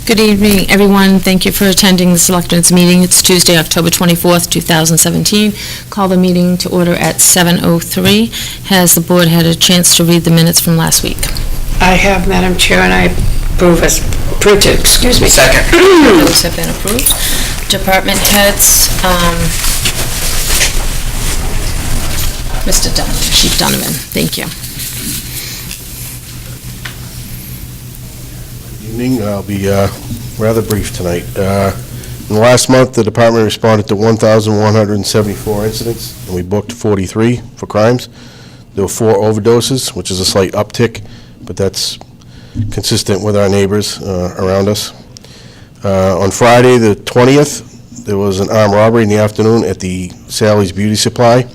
Good evening, everyone. Thank you for attending the Selectmen's meeting. It's Tuesday, October 24th, 2017. Call the meeting to order at 7:03. Has the board had a chance to read the minutes from last week? I have, Madam Chair, and I approve as printed. Excuse me. Second. Those have been approved. Department heads, Mr. Donovan, Chief Donovan, thank you. Evening. I'll be rather brief tonight. In the last month, the department responded to 1,174 incidents, and we booked 43 for crimes. There were 4 overdoses, which is a slight uptick, but that's consistent with our neighbors around us. On Friday, the 20th, there was an armed robbery in the afternoon at the Sally's Beauty Supply.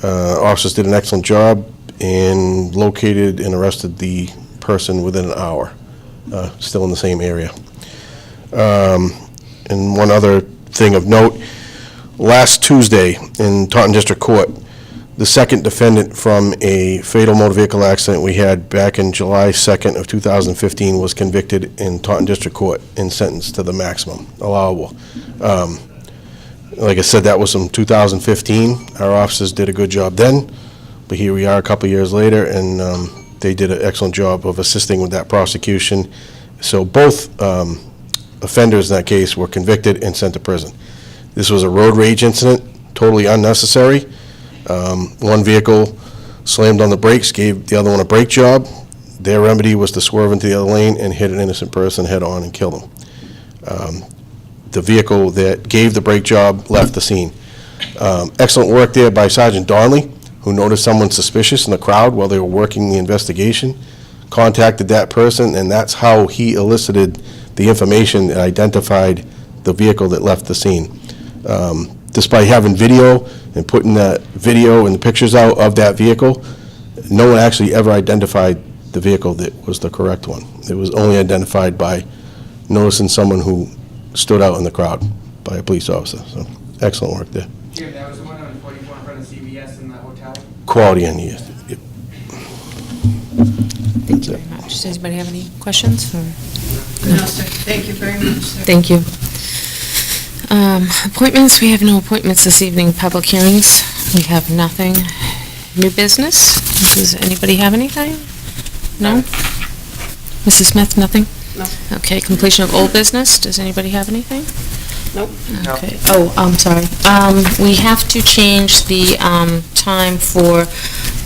Officers did an excellent job and located and arrested the person within an hour. Still in the same area. And one other thing of note, last Tuesday in Taunton District Court, the second defendant from a fatal motor vehicle accident we had back in July 2nd of 2015 was convicted in Taunton District Court and sentenced to the maximum allowable. Like I said, that was from 2015. Our officers did a good job then, but here we are a couple years later, and they did an excellent job of assisting with that prosecution. So both offenders in that case were convicted and sent to prison. This was a road rage incident, totally unnecessary. One vehicle slammed on the brakes, gave the other one a brake job. Their remedy was to swerve into the other lane and hit an innocent person head on and kill them. The vehicle that gave the brake job left the scene. Excellent work there by Sergeant Donnelly, who noticed someone suspicious in the crowd while they were working the investigation, contacted that person, and that's how he elicited the information that identified the vehicle that left the scene. Despite having video and putting that video and the pictures out of that vehicle, no one actually ever identified the vehicle that was the correct one. It was only identified by noticing someone who stood out in the crowd by a police officer. So, excellent work there. Here, that was the one on 44 in front of CVS in the hotel? Quality on yes. Yep. Thank you very much. Does anybody have any questions? No, sir. Thank you very much, sir. Thank you. Appointments, we have no appointments this evening. Public hearings, we have nothing. New business, does anybody have anything? No? Mrs. Smith, nothing? No. Okay, completion of old business, does anybody have anything? Nope. Okay, oh, I'm sorry. We have to change the time for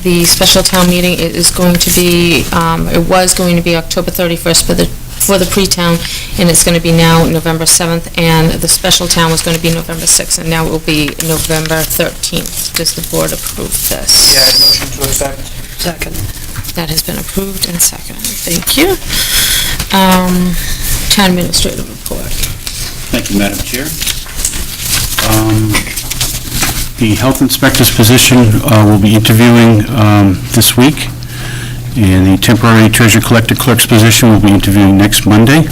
the special town meeting. It is going to be, it was going to be October 31st for the pre-town, and it's going to be now November 7th, and the special town was going to be November 6th, and now it will be November 13th. Does the board approve this? Yeah, motion to accept. Second. That has been approved and seconded. Thank you. Town administrative report. Thank you, Madam Chair. The health inspector's position will be interviewing this week, and the temporary treasurer collector clerk's position will be interviewing next Monday,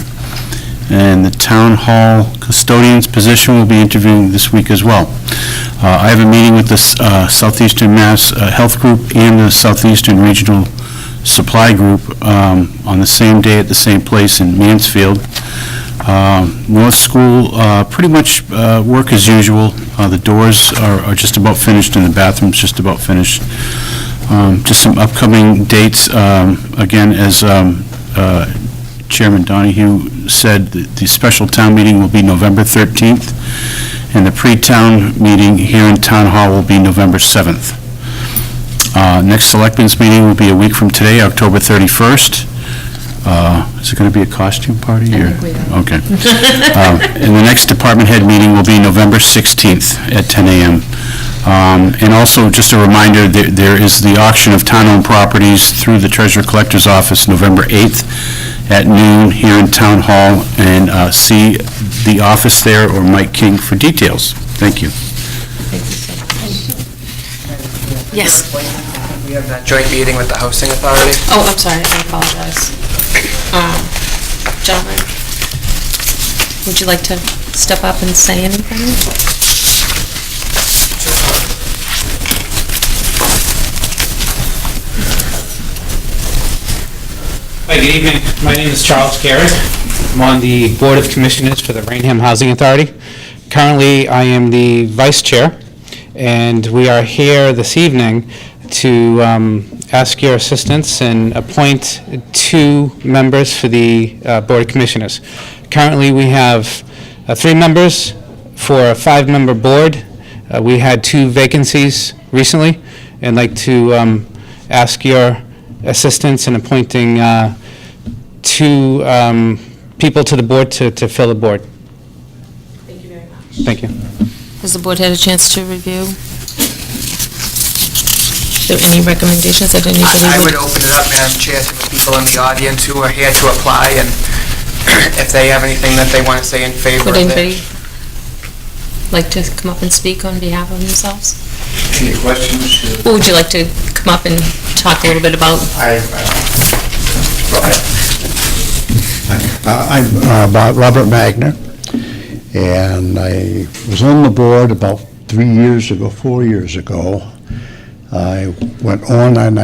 and the town hall custodian's position will be interviewing this week as well. I have a meeting with the Southeastern Mass Health Group and the Southeastern Regional Supply Group on the same day at the same place in Mansfield. North School, pretty much work as usual. The doors are just about finished and the bathroom's just about finished. Just some upcoming dates. Again, as Chairman Donahue said, the special town meeting will be November 13th, and the pre-town meeting here in Town Hall will be November 7th. Next Selectmen's meeting will be a week from today, October 31st. Is it going to be a costume party? Or? Okay. And the next department head meeting will be November 16th at 10 a.m. And also, just a reminder, there is the auction of town-owned properties through the Treasurer Collector's Office November 8th at noon here in Town Hall, and see the office there or Mike King for details. Thank you. Yes. We have that joint meeting with the Housing Authority. Oh, I'm sorry, I apologize. Gentlemen, would you like to step up and say anything? Hi, good evening. My name is Charles Carey. I'm on the Board of Commissioners for the Raynham Housing Authority. Currently, I am the Vice Chair, and we are here this evening to ask your assistance and appoint 2 members for the Board of Commissioners. Currently, we have 3 members for a 5-member board. We had 2 vacancies recently, and I'd like to ask your assistance in appointing 2 people to the board to fill the board. Thank you very much. Thank you. Has the board had a chance to review? Are there any recommendations that anybody I would would? open it up, Madam Chair, to the people in the audience who are here to apply, and if they have anything that they want to say in favor Would of anybody it. like to come up and speak on behalf of themselves? Any questions? Or would you like to come up and talk a little bit about? I'm Robert Magner, and I was on the board about 4 years ago. I went on, and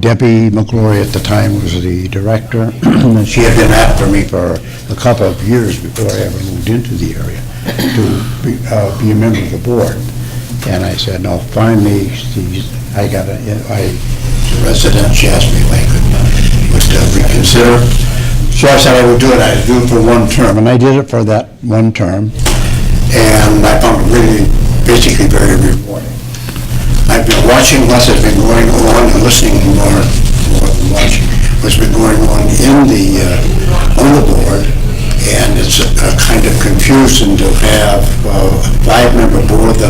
Debbie McGlory at the time was the director, and she had been after me for a couple of years before I ever moved into the area to be a member of the board. And I said, no, finally, the resident, she asked me if I would reconsider. So I said I would do it. I'd do it for 1 term, and I did it for that 1 term, and I found it really, basically very rewarding. I've been watching what has been going on and listening more than watching what's been going on on the board, and it's kind of confusing to have a 5-member board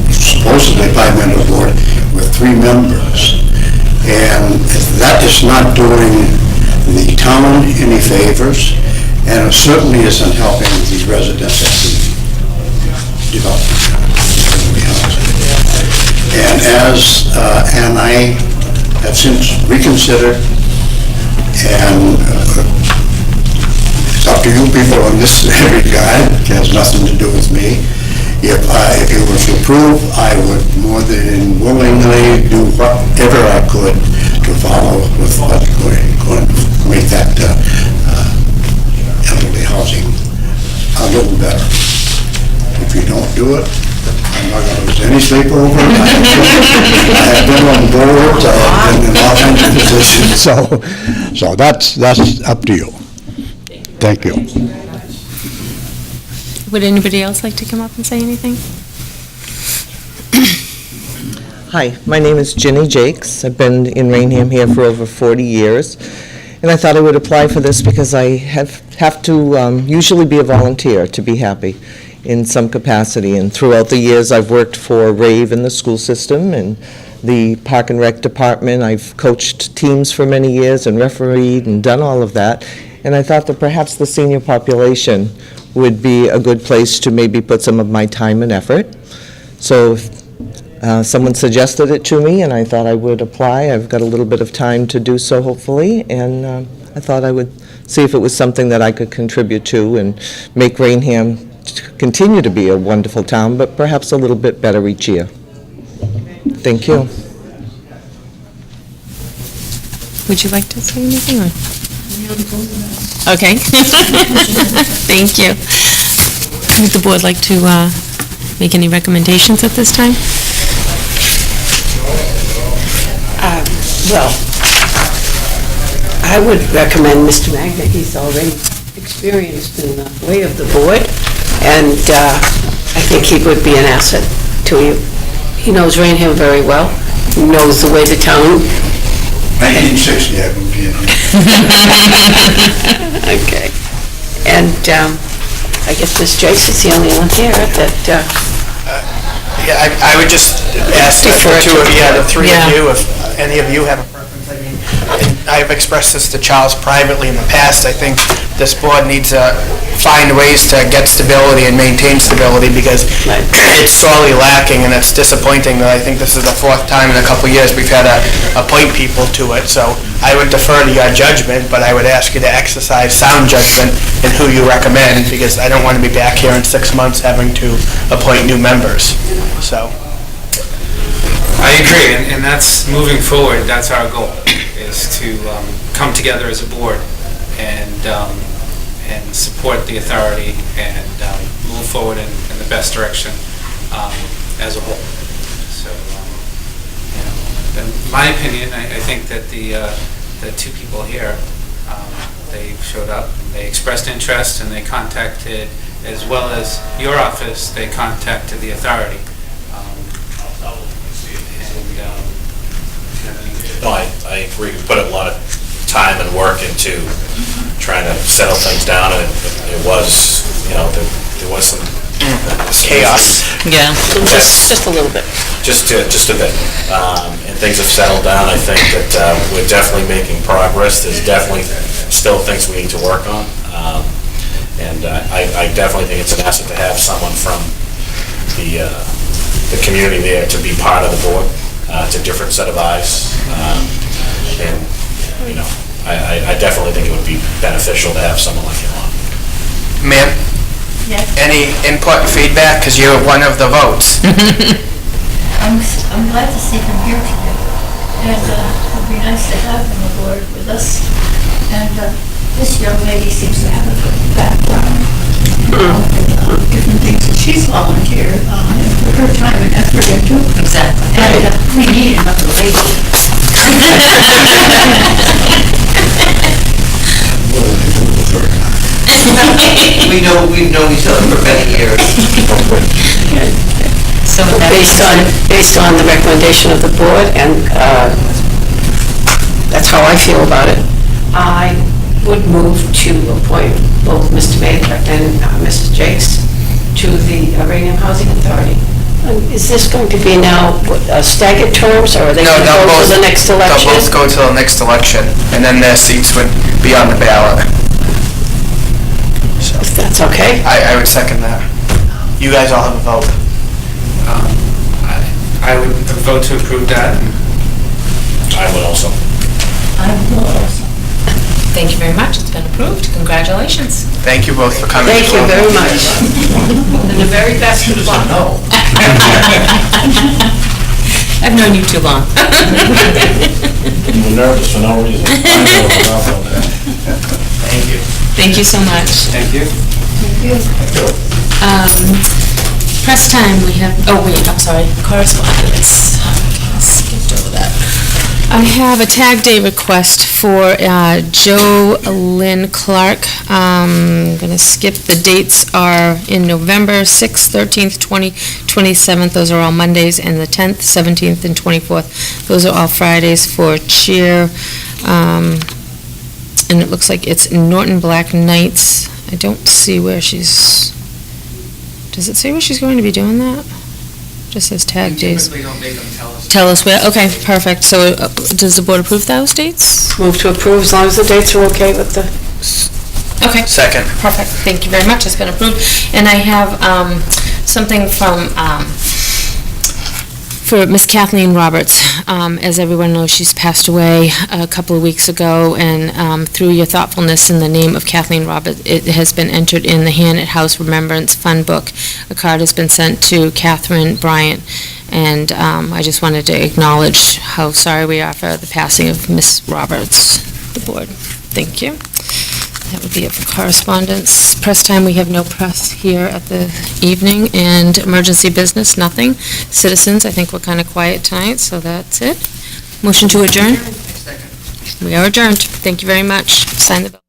supposedly 5-member board with 3 members, and that is not doing the town any favors, and it certainly isn't helping the residents at the development. And I have since reconsidered, and it's up to you people in this regard. It has nothing to do with me. If you were to approve, I would more than willingly do whatever I could to follow with what's going to make that elderly housing a little better. If you don't do it, I'm not going to lose any sleep over it. I have been on boards, I have been in all kinds of positions, so that's up to you. Thank you. Would anybody else like to come up and say anything? Hi, my name is Ginny Jakes. I've been in Raynham here for over 40 years, and I thought I would apply for this because I have to usually be a volunteer to be happy in some capacity, and throughout the years I've worked for RAVE in the school system and the Park and Rec department. I've coached teams for many years and refereed and done all of that, and I thought that perhaps the senior population would be a good place to maybe put some of my time and effort. So someone suggested it to me, and I thought I would apply. I've got a little bit of time to do so, hopefully, and I thought I would see if it was something that I could contribute to and make Raynham continue to be a wonderful town, but perhaps a little bit better each year. Thank you. Would you like to say anything? Or? Okay. Thank you. Would the board like to make any recommendations at this time? Well, I would recommend Mr. Magna. He's already experienced in the way of the board, and I think he would be an asset to you. He knows Raynham very well. He knows the way the town... 1960, I moved in. Okay. And I guess Ms. Jakes is the only one here that... Yeah, I would just ask the 2 of you, the 3 of you, if any of you have a preference. I mean, I've expressed this to Charles privately in the past. I think this board needs to find ways to get stability and maintain stability, because it's sorely lacking, and it's disappointing that I think this is the 4th time in a couple of years we've had to appoint people to it. So I would defer to your judgment, but I would ask you to exercise sound judgment in who you recommend, because I don't want to be back here in 6 months having to appoint new members. So I agree, and that's moving forward. That's our goal, is to come together as a board and support the authority and move forward in the best direction as a whole. So, in my opinion, I think that the two people here, they showed up, and they expressed interest, and they contacted, as well as your office, they contacted the authority. No, I agree. We put a lot of time and work into trying to settle things down, and it was, there was some Chaos. Yeah. Just a little bit. just a bit. And things have settled down. I think that we're definitely making progress. There's definitely still things we need to work on. And I definitely think it's an asset to have someone from the community there to be part of the board. It's a different set of eyes. And, I definitely think it would be beneficial to have someone like him on. Ma'am, Yes, any input, feedback, because you're one of the votes? I'm glad to see him here today, and it would be nice to have him aboard with us. And this young lady seems to have a good background, and different things that she's volunteered and put her time and effort into. Exactly. And we need another lady. We've known each other for many years. So with that Based on the recommendation of the board, and that's how I feel about it, I would move to appoint both Mr. Mather and Mrs. Jakes to the Raynham Housing Authority. Is this going to be now staggered terms, or are they No, going to they'll go both, to the next election? they'll both go to the next election, and then their seats would be on the ballot. So, If that's okay? I would second that. You guys all have a vote. I would vote to approve that. I would also. I will also. Thank you very much. It's been approved. Congratulations. Thank you both for coming. Thank as you well. very much. And the very best of luck. I've known you too long. You're nervous for no reason. Thank you. Thank you so much. Thank you. Press time, we have, oh wait, I'm sorry, correspondence. Skipped over that. I have a tag day request for Joe Lynn Clark. I'm going to skip, the dates are in November 6th, 13th, 27th, those are all Mondays, and the 10th, 17th, and 24th. Those are all Fridays for cheer. And it looks like it's Norton Black Knights. I don't see where she's, does it say where she's going to be doing that? Just says tag days. Typically don't make them tell us. Tell us where, okay, perfect. So does the board approve those dates? Move to approve, as long as the dates are okay with the... Okay. Second. Perfect, thank you very much, it's been approved. And I have something from, for Miss Kathleen Roberts. As everyone knows, she's passed away a couple of weeks ago, and through your thoughtfulness in the name of Kathleen Roberts, it has been entered in the Hannett House Remembrance Fund Book. A card has been sent to Catherine Bryant, and I just wanted to acknowledge how sorry we are for the passing of Miss Roberts, the board. Thank you. That would be it for correspondence. Press time, we have no press here at the evening, and emergency business, nothing. Citizens, I think we're kind of quiet tonight, so that's it. Motion to adjourn? We are adjourned. Thank you very much. Sign the bill.